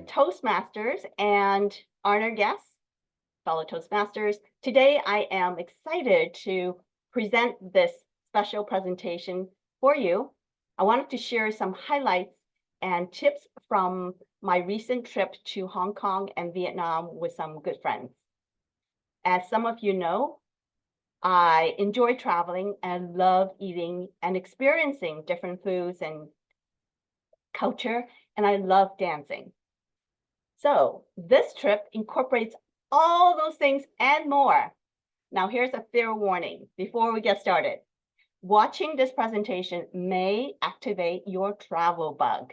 Alive Toastmasters and honored guests, fellow Toastmasters. Today, I am excited to present this special presentation for you. I wanted to share some highlights and tips from my recent trip to Hong Kong and Vietnam with some good friends. As some of you know, I enjoy traveling and love eating and experiencing different foods and culture, and I love dancing. So this trip incorporates all those things and more. Now here's a fair warning before we get started. Watching this presentation may activate your travel bug,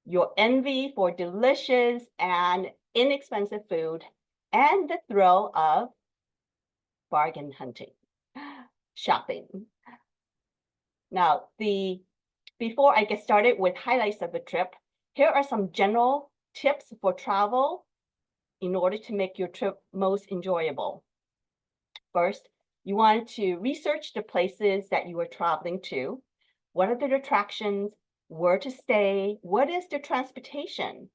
your envy for delicious and inexpensive food, and the thrill of bargain hunting, shopping. Now, before I get started with highlights of the trip, here are some general tips for travel in order to make your trip most enjoyable. First, you want to research the places that you are traveling to. What are the attractions? Where to stay? What is the transportation?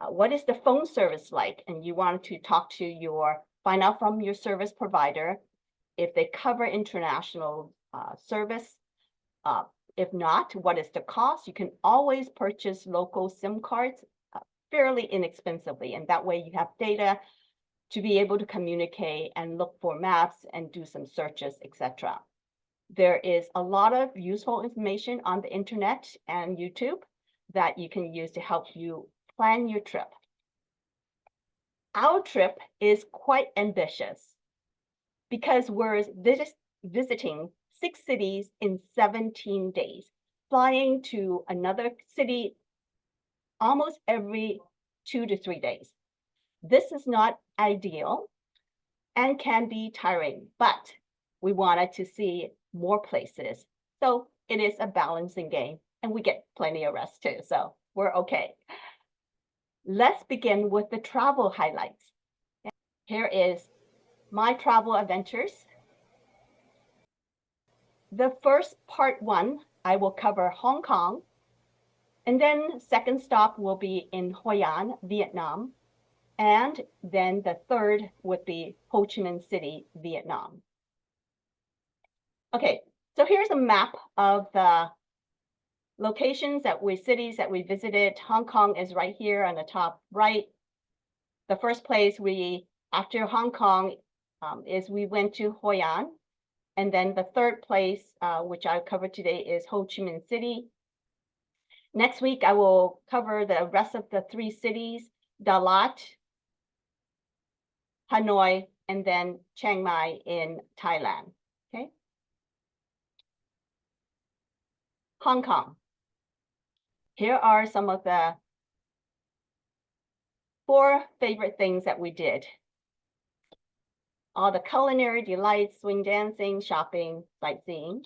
What is the phone service like? And you want to find out from your service provider if they cover international service. If not, what is the cost? You can always purchase local SIM cards fairly inexpensively, and that way you have data to be able to communicate and look for maps and do some searches, etc. There is a lot of useful information on the internet and YouTube that you can use to help you plan your trip. Our trip is quite ambitious because we're visiting 6 cities in 17 days, flying to another city almost every 2 to 3 days. This is not ideal and can be tiring, but we wanted to see more places. So it is a balancing game, and we get plenty of rest too, so we're okay. Let's begin with the travel highlights. Here is my travel adventures. The first part 1, I will cover Hong Kong, and then second stop will be in Hoi An, Vietnam, and then the third would be Ho Chi Minh City, Vietnam. Okay, so here's a map of the cities that we visited. Hong Kong is right here on the top right. The first place after Hong Kong is we went to Hoi An. And then the third place, which I'll cover today, is Ho Chi Minh City. Next week, I will cover the rest of the 3 cities, Dalat, Hanoi, and then Chiang Mai in Thailand, okay? Hong Kong. Here are some of the 4 favorite things that we did. All the culinary delights, swing dancing, shopping, sightseeing.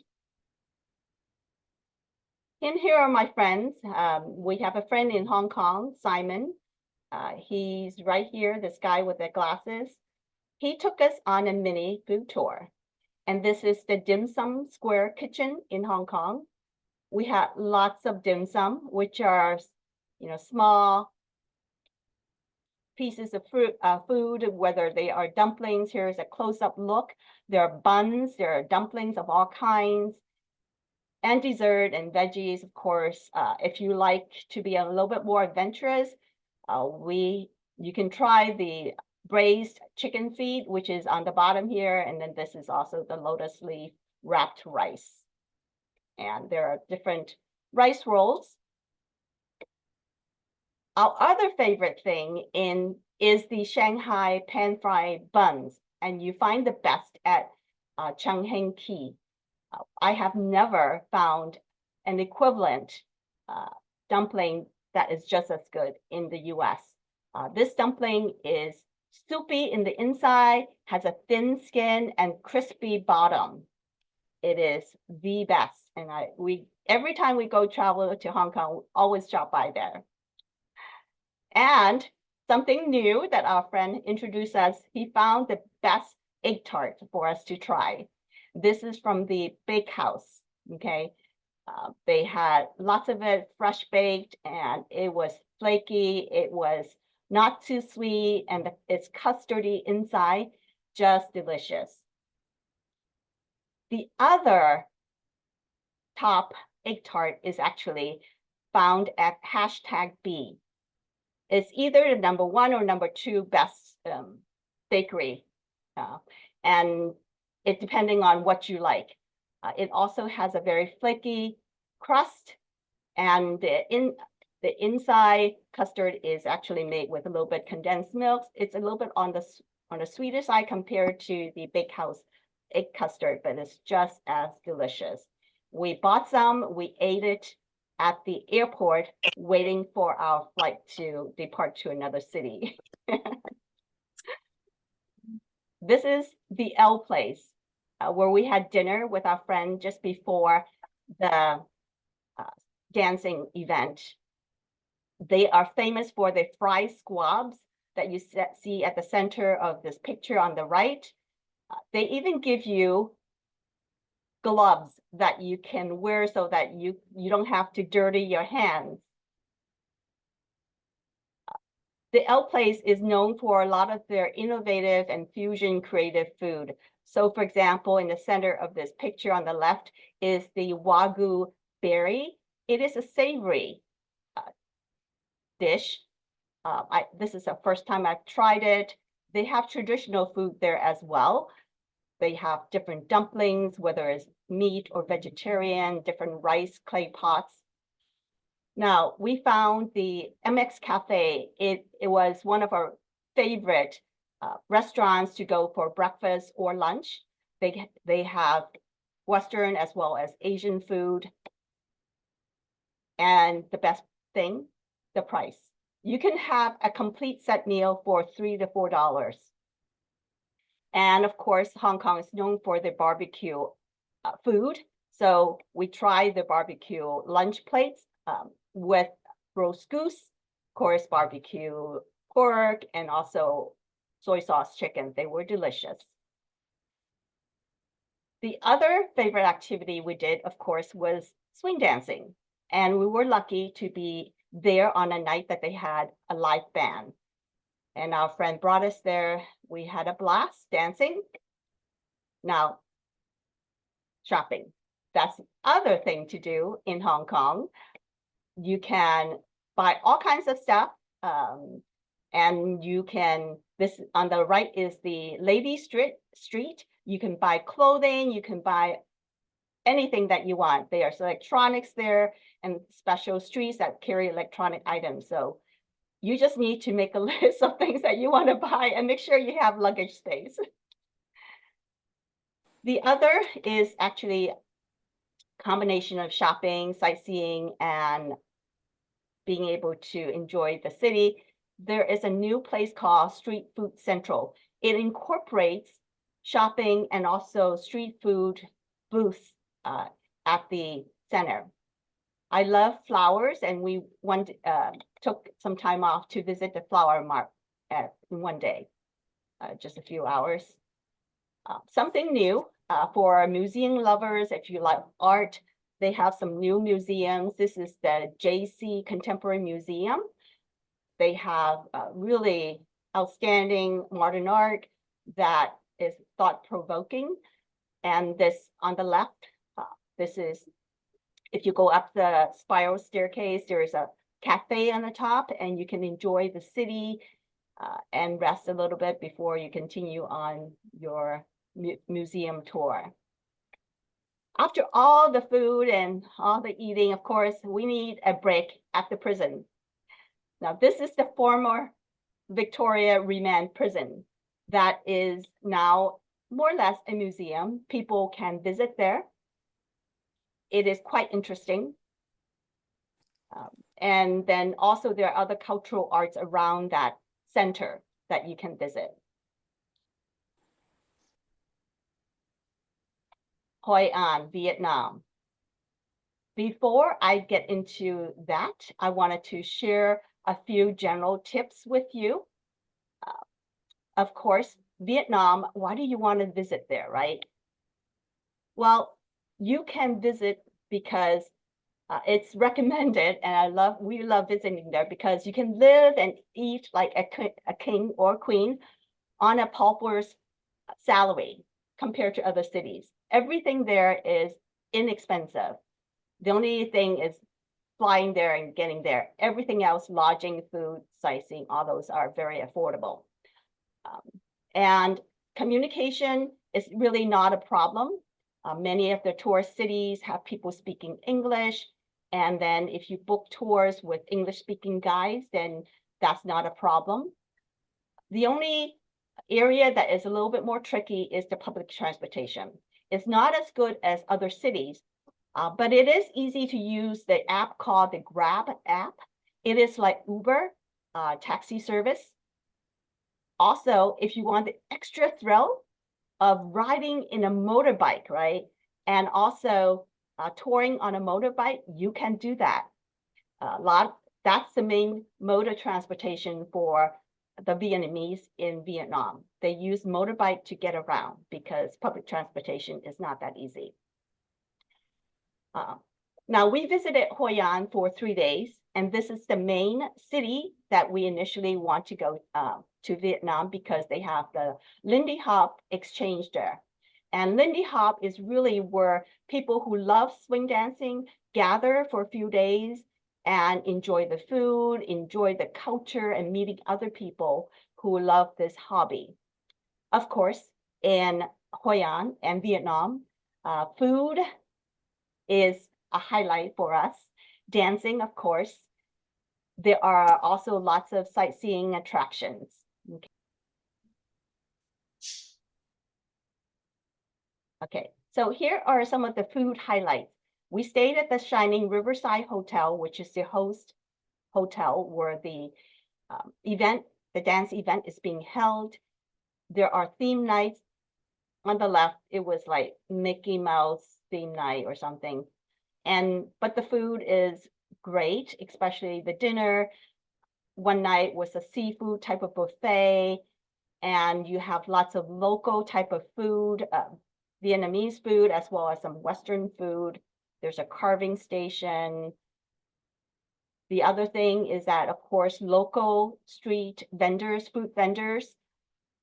And here are my friends. We have a friend in Hong Kong, Simon. He's right here, this guy with the glasses. He took us on a mini food tour. And this is the Dim Sum Square Kitchen in Hong Kong. We had lots of dim sum, which are, small pieces of food, whether they are dumplings. Here's a close-up look. There are buns, there are dumplings of all kinds, and dessert and veggies, of course. If you like to be a little bit more adventurous, you can try the braised chicken feet, which is on the bottom here, and then this is also the lotus leaf wrapped rice. And there are different rice rolls. Our other favorite thing is the Shanghai pan-fried buns, and you find the best at Chung Heng Key. I have never found an equivalent dumpling that is just as good in the US. This dumpling is soupy in the inside, has a thin skin and crispy bottom. It is the best, and every time we go travel to Hong Kong, we always stop by there. And something new that our friend introduced us, he found the best egg tart for us to try. This is from the bakehouse, okay? They had lots of it fresh baked, and it was flaky. It was not too sweet, and it's custardy inside, just delicious. The other top egg tart is actually found at #B. It's either the #1 or #2 best bakery, and it depending on what you like. It also has a very flaky crust, and the inside custard is actually made with a little bit condensed milk. It's a little bit on the sweeter side compared to the bakehouse egg custard, but it's just as delicious. We bought some, we ate it at the airport, waiting for our flight to depart to another city. This is the L place, where we had dinner with our friend just before the dancing event. They are famous for their fried squabs that you see at the center of this picture on the right. They even give you gloves that you can wear so that you don't have to dirty your hands. The L Place is known for a lot of their innovative and fusion creative food. So for example, in the center of this picture on the left is the Wagyu berry. It is a savory dish. This is the first time I've tried it. They have traditional food there as well. They have different dumplings, whether it's meat or vegetarian, different rice clay pots. Now, we found the MX Cafe. It was one of our favorite restaurants to go for breakfast or lunch. They have Western as well as Asian food. And the best thing, the price. You can have a complete set meal for $3 to $4. And of course, Hong Kong is known for the barbecue food. So we tried the barbecue lunch plates with roast goose, of course, barbecue pork, and also soy sauce chicken. They were delicious. The other favorite activity we did, of course, was swing dancing. And we were lucky to be there on a night that they had a live band. And our friend brought us there. We had a blast dancing. Now, shopping. That's the other thing to do in Hong Kong. You can buy all kinds of stuff. And you can, this on the right is the Lady Street. You can buy clothing, you can buy anything that you want. There's electronics there and special streets that carry electronic items. So you just need to make a list of things that you want to buy and make sure you have luggage space. The other is actually a combination of shopping, sightseeing, and being able to enjoy the city. There is a new place called Street Food Central. It incorporates shopping and also street food booths at the center. I love flowers, and we took some time off to visit the flower market in one day, just a few hours. Something new for museum lovers, if you like art, they have some new museums. This is the JC Contemporary Museum. They have really outstanding modern art that is thought-provoking. And this on the left, this is, if you go up the spiral staircase, there is a cafe on the top, and you can enjoy the city and rest a little bit before you continue on your museum tour. After all the food and all the eating, of course, we need a break at the prison. Now, this is the former Victoria Remand Prison that is now more or less a museum. People can visit there. It is quite interesting. And then also there are other cultural arts around that center that you can visit. Hoi An, Vietnam. Before I get into that, I wanted to share a few general tips with you. Of course, Vietnam, why do you want to visit there, right? Well, you can visit because It's recommended, and we love visiting there because you can live and eat like a king or queen on a pauper's salary compared to other cities. Everything there is inexpensive. The only thing is flying there and getting there. Everything else, lodging, food, sightseeing, all those are very affordable. And communication is really not a problem. Many of the tourist cities have people speaking English. And then if you book tours with English speaking guides, then that's not a problem. The only area that is a little bit more tricky is the public transportation. It's not as good as other cities, but it is easy to use the app called the Grab app. It is like Uber taxi service. Also, if you want the extra thrill of riding in a motorbike, right? And also touring on a motorbike, you can do that. That's the main mode of transportation for the Vietnamese in Vietnam. They use motorbike to get around because public transportation is not that easy. Now, we visited Hoi An for 3 days, and this is the main city that we initially want to go to Vietnam because they have the Lindy Hop exchange there. And Lindy Hop is really where people who love swing dancing gather for a few days and enjoy the food, enjoy the culture, and meeting other people who love this hobby. Of course, in Hoi An and Vietnam, food is a highlight for us. Dancing, of course. There are also lots of sightseeing attractions. Okay, so here are some of the food highlights. We stayed at the Shining Riverside Hotel, which is the host hotel where the dance event is being held. There are theme nights. On the left, it was like Mickey Mouse theme night or something. But the food is great, especially the dinner. One night was a seafood type of buffet, and you have lots of local type of food, Vietnamese food, as well as some Western food. There's a carving station. The other thing is that, of course, local street vendors, food vendors,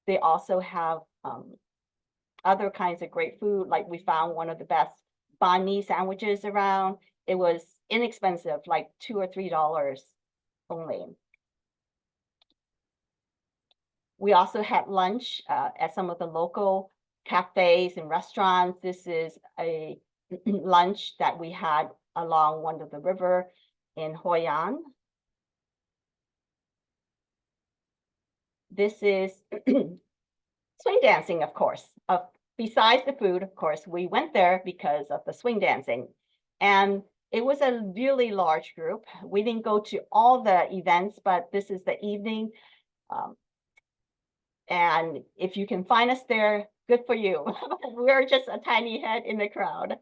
they also have other kinds of great food. Like we found one of the best banh mi sandwiches around. It was inexpensive, like $2 or $3 only. We also had lunch at some of the local cafes and restaurants. This is a lunch that we had along one of the river in Hoi An. This is swing dancing, of course. Besides the food, of course, we went there because of the swing dancing. And it was a really large group. We didn't go to all the events, but this is the evening. And if you can find us there, good for you. We're just a tiny head in the crowd.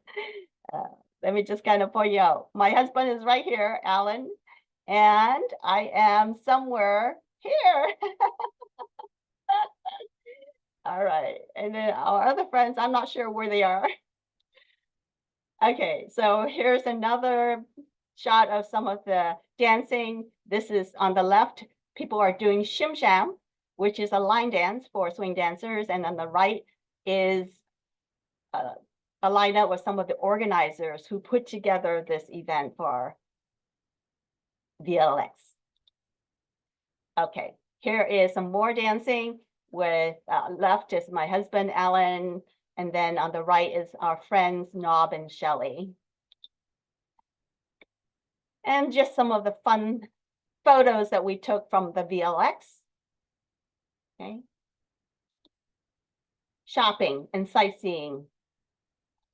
Let me just kind of point you out. My husband is right here, Alan, and I am somewhere here. All right, and then our other friends, I'm not sure where they are. Okay, so here's another shot of some of the dancing. This is on the left. People are doing shim sham, which is a line dance for swing dancers. And on the right is a lineup with some of the organizers who put together this event for VLX. Okay, here is some more dancing. With left is my husband, Alan, and then on the right is our friends, Nob and Shelley. And just some of the fun photos that we took from the VLX. Okay. Shopping and sightseeing.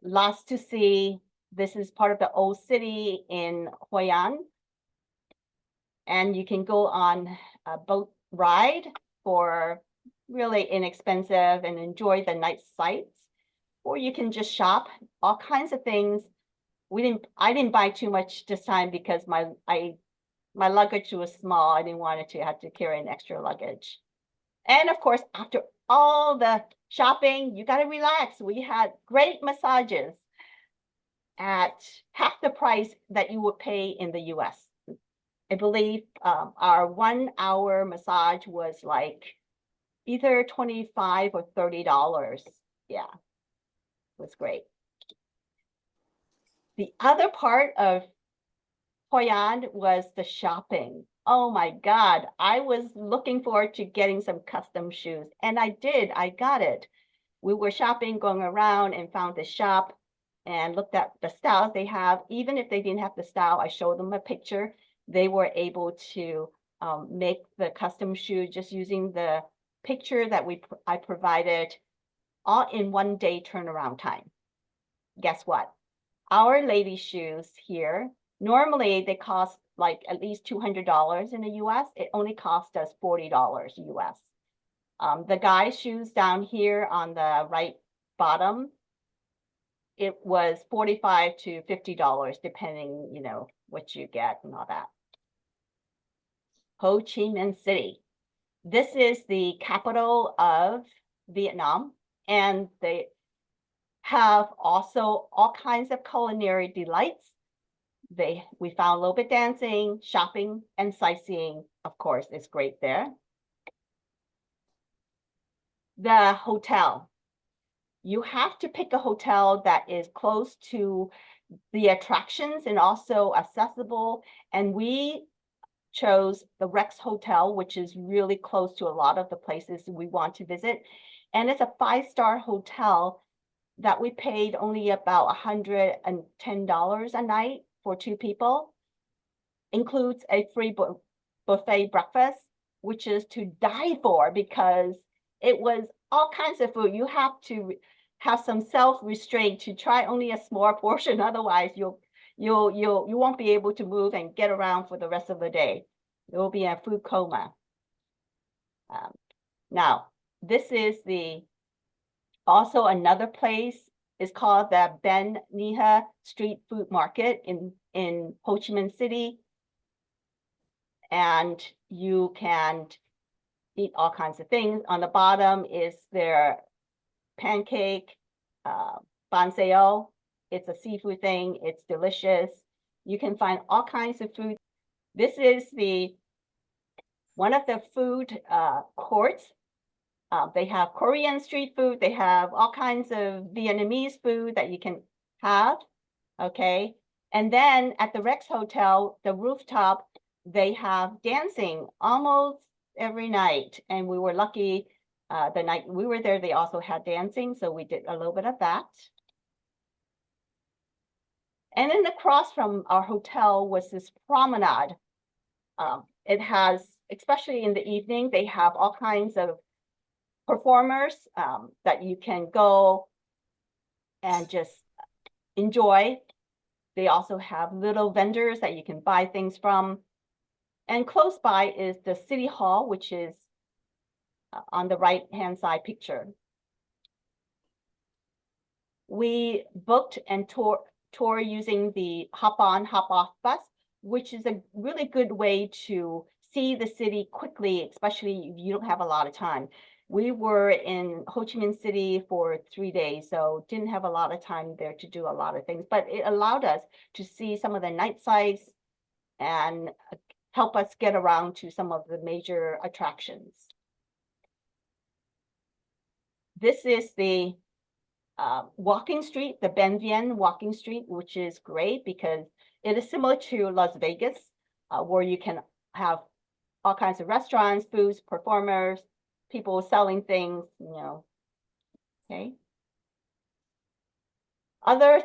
Lots to see. This is part of the old city in Hoi An. And you can go on a boat ride for really inexpensive and enjoy the night sights, or you can just shop all kinds of things. I didn't buy too much this time because my luggage was small. I didn't want it to have to carry an extra luggage. And of course, after all the shopping, you got to relax. We had great massages. at half the price that you would pay in the US. I believe our 1 hour massage was like either $25 or $30. Yeah, it was great. The other part of Hoi An was the shopping. Oh my God, I was looking forward to getting some custom shoes, and I did, I got it. We were shopping, going around, and found this shop and looked at the styles they have. Even if they didn't have the style, I showed them a picture. They were able to make the custom shoe just using the picture that I provided, all in 1 day turnaround time. Guess what? Our lady shoes here, normally they cost like at least $200 in the US. It only cost us $40 US. The guy shoes down here on the right bottom, it was $45 to $50, depending, you know, what you get and all that. Ho Chi Minh City. This is the capital of Vietnam, and they have also all kinds of culinary delights. We found a little bit dancing, shopping, and sightseeing, of course, is great there. The hotel. You have to pick a hotel that is close to the attractions and also accessible. And we chose the Rex Hotel, which is really close to a lot of the places we want to visit. And it's a 5-star hotel that we paid only about $110 a night for 2 people. Includes a free buffet breakfast, which is to die for because it was all kinds of food. You have to have some self-restraint to try only a small portion. Otherwise, you won't be able to move and get around for the rest of the day. It will be a food coma. Now, this is also another place. Is called the Ben Nha Street Food Market in Ho Chi Minh City. And you can eat all kinds of things. On the bottom is their pancake, ban seo. It's a seafood thing. It's delicious. You can find all kinds of food. This is one of the food courts. They have Korean street food. They have all kinds of Vietnamese food that you can have, okay? And then at the Rex Hotel, the rooftop, they have dancing almost every night. And we were lucky the night we were there, they also had dancing. So we did a little bit of that. And then across from our hotel was this promenade. It has, especially in the evening, they have all kinds of performers that you can go and just enjoy. They also have little vendors that you can buy things from. And close by is the City Hall, which is on the right-hand side picture. We booked and tour using the hop-on, hop-off bus, which is a really good way to see the city quickly, especially if you don't have a lot of time. We were in Ho Chi Minh City for 3 days, so didn't have a lot of time there to do a lot of things, but it allowed us to see some of the night sights and help us get around to some of the major attractions. This is the walking street, the Ben Vien walking street, which is great because it is similar to Las Vegas, where you can have all kinds of restaurants, foods, performers, people selling things, you know, okay. Other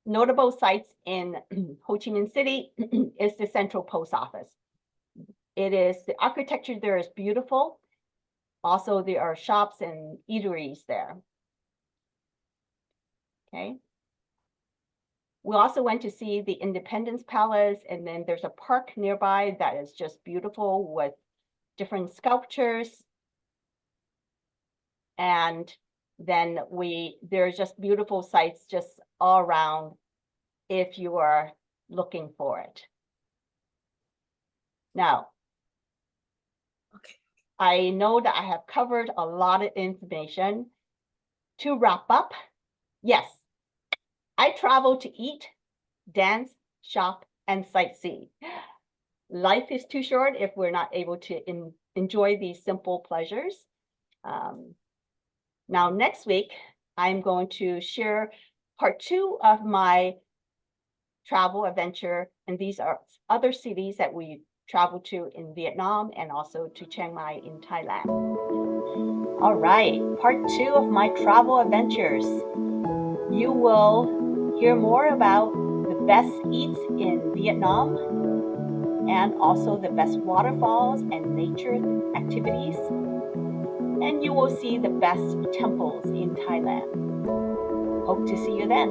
notable sites in Ho Chi Minh City is the Central Post Office. The architecture there is beautiful. Also, there are shops and eateries there. Okay. We also went to see the Independence Palace, and then there's a park nearby that is just beautiful with different sculptures. And then there's just beautiful sites just all around if you are looking for it. Now, okay, I know that I have covered a lot of information. To wrap up, yes, I travel to eat, dance, shop, and sightsee. Life is too short if we're not able to enjoy these simple pleasures. Now, next week, I'm going to share part 2 of my travel adventure, and these are other cities that we traveled to in Vietnam and also to Chiang Mai in Thailand. All right, part 2 of my travel adventures. You will hear more about the best eats in Vietnam and also the best waterfalls and nature activities. And you will see the best temples in Thailand. Hope to see you then.